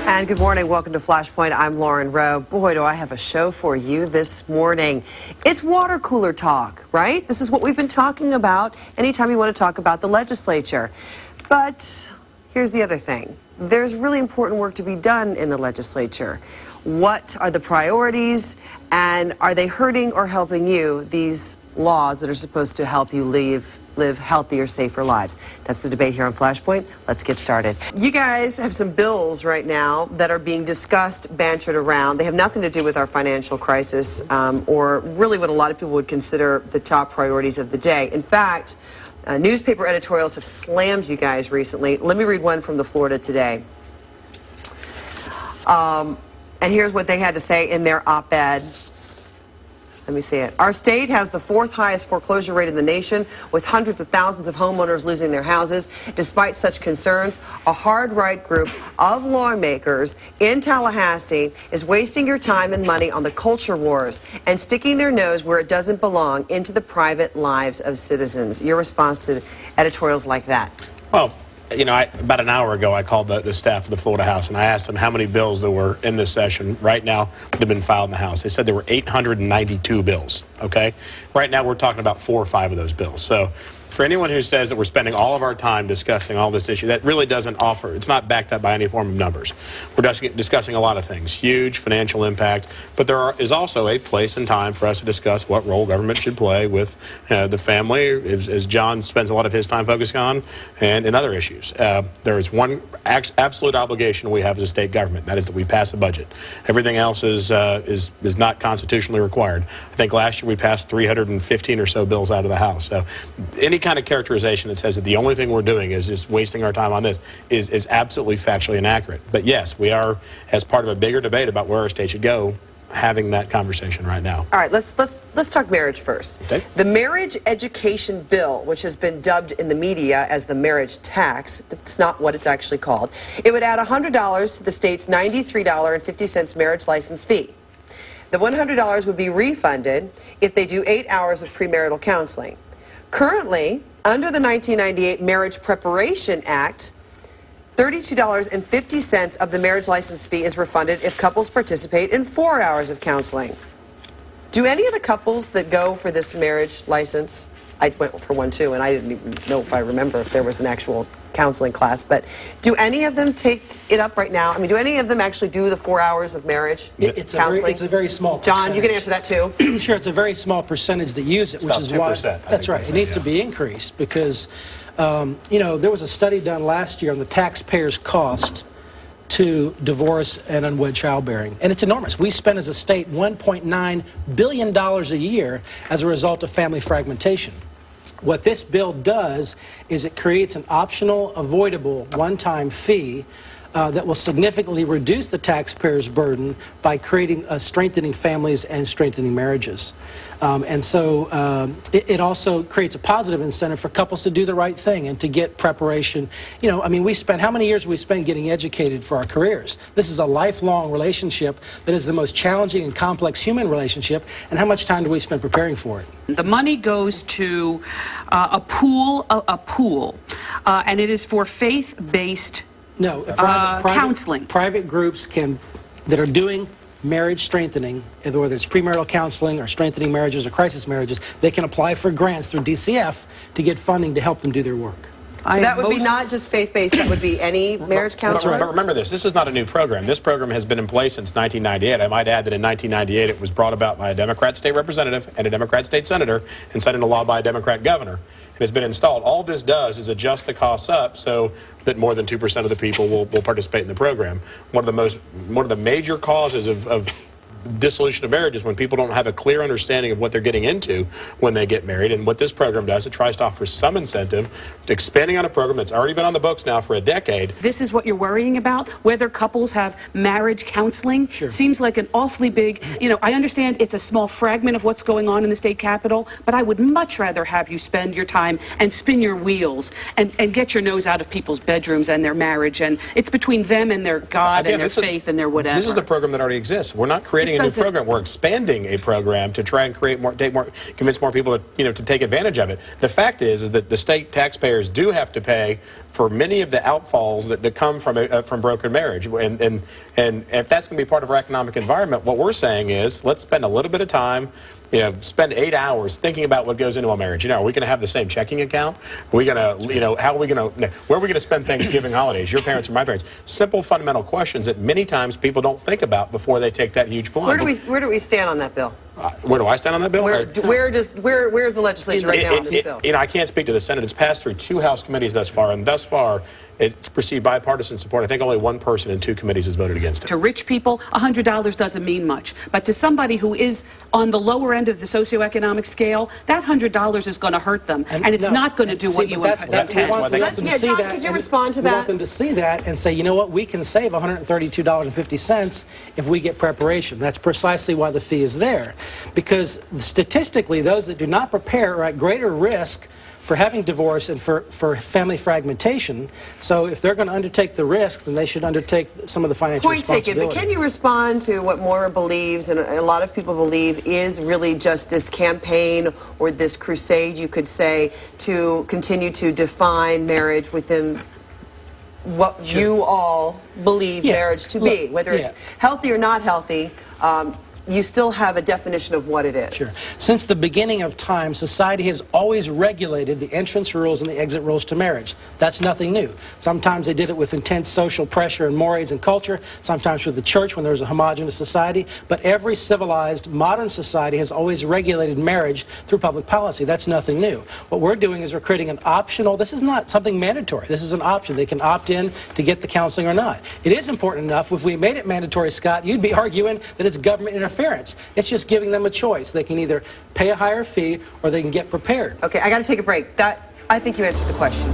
And good morning. Welcome to Flashpoint. I'm Rowe. Boy, do I have a show for you this morning. It's water cooler talk, right? This is what we've been talking about anytime you want to talk about the legislature. But here's the other thing. There's really important work to be done in the legislature. What are the priorities, and are they hurting or helping you, these laws that are supposed to help you live healthier, safer lives? That's the debate here on Flashpoint. Let's get started. You guys have some bills right now that are being discussed, bantered around. They have nothing to do with our financial crisis or really what a lot of people would consider the top priorities of the day. In fact, newspaper editorials have slammed you guys recently. Let me read one from the Florida Today. And here's what they had to say in their op-ed. Let me see it. Our state has the 4th highest foreclosure rate in the nation, with hundreds of thousands of homeowners losing their houses. Despite such concerns, a hard-right group of lawmakers in Tallahassee is wasting your time and money on the culture wars and sticking their nose where it doesn't belong, into the private lives of citizens. Your response to editorials like that? Well, you know, about an hour ago, I called the staff of the Florida House, and I asked them how many bills there were in this session right now that have been filed in the House. They said there were 892 bills, okay? Right now, we're talking about 4 or 5 of those bills. So for anyone who says that we're spending all of our time discussing all this issue, that really doesn't offer, it's not backed up by any form of numbers. We're discussing a lot of things, huge financial impact, but there is also a place and time for us to discuss what role government should play with the family, as John spends a lot of his time focusing on, and in other issues. There is one absolute obligation we have as a state government, that is that we pass a budget. Everything else is not constitutionally required. I think last year we passed 315 or so bills out of the House. So any kind of characterization that says that the only thing we're doing is just wasting our time on this is absolutely factually inaccurate. But yes, we are, as part of a bigger debate about where our state should go, having that conversation right now. All right, let's talk marriage first. Okay. The marriage education bill, which has been dubbed in the media as the marriage tax, it's not what it's actually called. It would add $100 to the state's $93.50 marriage license fee. The $100 would be refunded if they do 8 hours of premarital counseling. Currently, under the 1998 Marriage Preparation Act, $32.50 of the marriage license fee is refunded if couples participate in 4 hours of counseling. Do any of the couples that go for this marriage license, I went for one too, and I didn't even know if I remember if there was an actual counseling class, but do any of them take it up right now? I mean, do any of them actually do the 4 hours of marriage counseling? It's a very small percentage. John, you can answer that too. Sure, it's a very small percentage that use it, which is why. That's right. It needs to be increased because, you know, there was a study done last year on the taxpayers' cost to divorce and unwed childbearing, and it's enormous. We spend as a state $1.9 billion a year as a result of family fragmentation. What this bill does is it creates an optional, avoidable, one-time fee that will significantly reduce the taxpayer's burden by creating strengthening families and strengthening marriages. And so it also creates a positive incentive for couples to do the right thing and to get preparation. You know, I mean, how many years do we spend getting educated for our careers? This is a lifelong relationship that is the most challenging and complex human relationship, and how much time do we spend preparing for it? The money goes to a pool, and it is for faith-based counseling. Private groups that are doing marriage strengthening, whether it's premarital counseling or strengthening marriages or crisis marriages, they can apply for grants through DCF to get funding to help them do their work. So that would be not just faith-based, that would be any marriage counselor? But remember this is not a new program. This program has been in place since 1998. I might add that in 1998 it was brought about by a Democrat state representative and a Democrat state senator and signed into law by a Democrat governor. It has been installed. All this does is adjust the costs up so that more than 2% of the people will participate in the program. One of the major causes of dissolution of marriage is when people don't have a clear understanding of what they're getting into when they get married. And what this program does, it tries to offer some incentive to expanding on a program that's already been on the books now for a decade. This is what you're worrying about, whether couples have marriage counseling. Sure. Seems like an awfully big, you know, I understand it's a small fragment of what's going on in the state capitol, but I would much rather have you spend your time and spin your wheels and get your nose out of people's bedrooms and their marriage, and it's between them and their God and their faith and their whatever. This is a program that already exists. We're not creating creating a new program. We're expanding a program to try and create convince more people to, to take advantage of it. The fact is that the state taxpayers do have to pay for many of the outfalls that come from broken marriage. And if that's going to be part of our economic environment, what we're saying is let's spend a little bit of time, spend 8 hours thinking about what goes into a marriage. Are we going to have the same checking account? Are we going to, how are we going to, where are we going to spend Thanksgiving holidays? Your parents or my parents? Simple, fundamental questions that many times people don't think about before they take that huge plunge. Where do we stand on that bill? Where do I stand on that bill? Where's the legislature right now on this bill? I can't speak to the Senate. It's passed through 2 House committees thus far, and thus far it's received bipartisan support. I think only 1 person in 2 committees has voted against it. To rich people, $100 doesn't mean much. But to somebody who is on the lower end of the socioeconomic scale, that $100 is going to hurt them, and it's not going to do what you intend. John, could you respond to that? We want them to see that and say, you know what, we can save $132.50 if we get preparation. That's precisely why the fee is there. Because statistically, those that do not prepare are at greater risk for having divorce and for family fragmentation. So if they're going to undertake the risk, then they should undertake some of the financial responsibility. Point taken, but can you respond to what Moira believes, and a lot of people believe, is really just this campaign or this crusade, you could say, to continue to define marriage within what you all believe marriage to be, whether it's healthy or not healthy. You still have a definition of what it is. Sure. Since the beginning of time, society has always regulated the entrance rules and the exit rules to marriage. That's nothing new. Sometimes they did it with intense social pressure and mores and culture, sometimes with the church when there was a homogenous society, but every civilized modern society has always regulated marriage through public policy. That's nothing new. What we're doing is we're creating an optional, this is not something mandatory, this is an option. They can opt in to get the counseling or not. It is important enough, if we made it mandatory, Scott, you'd be arguing that it's government interference. It's just giving them a choice. They can either pay a higher fee or they can get prepared. Okay, I got to take a break. I think you answered the question.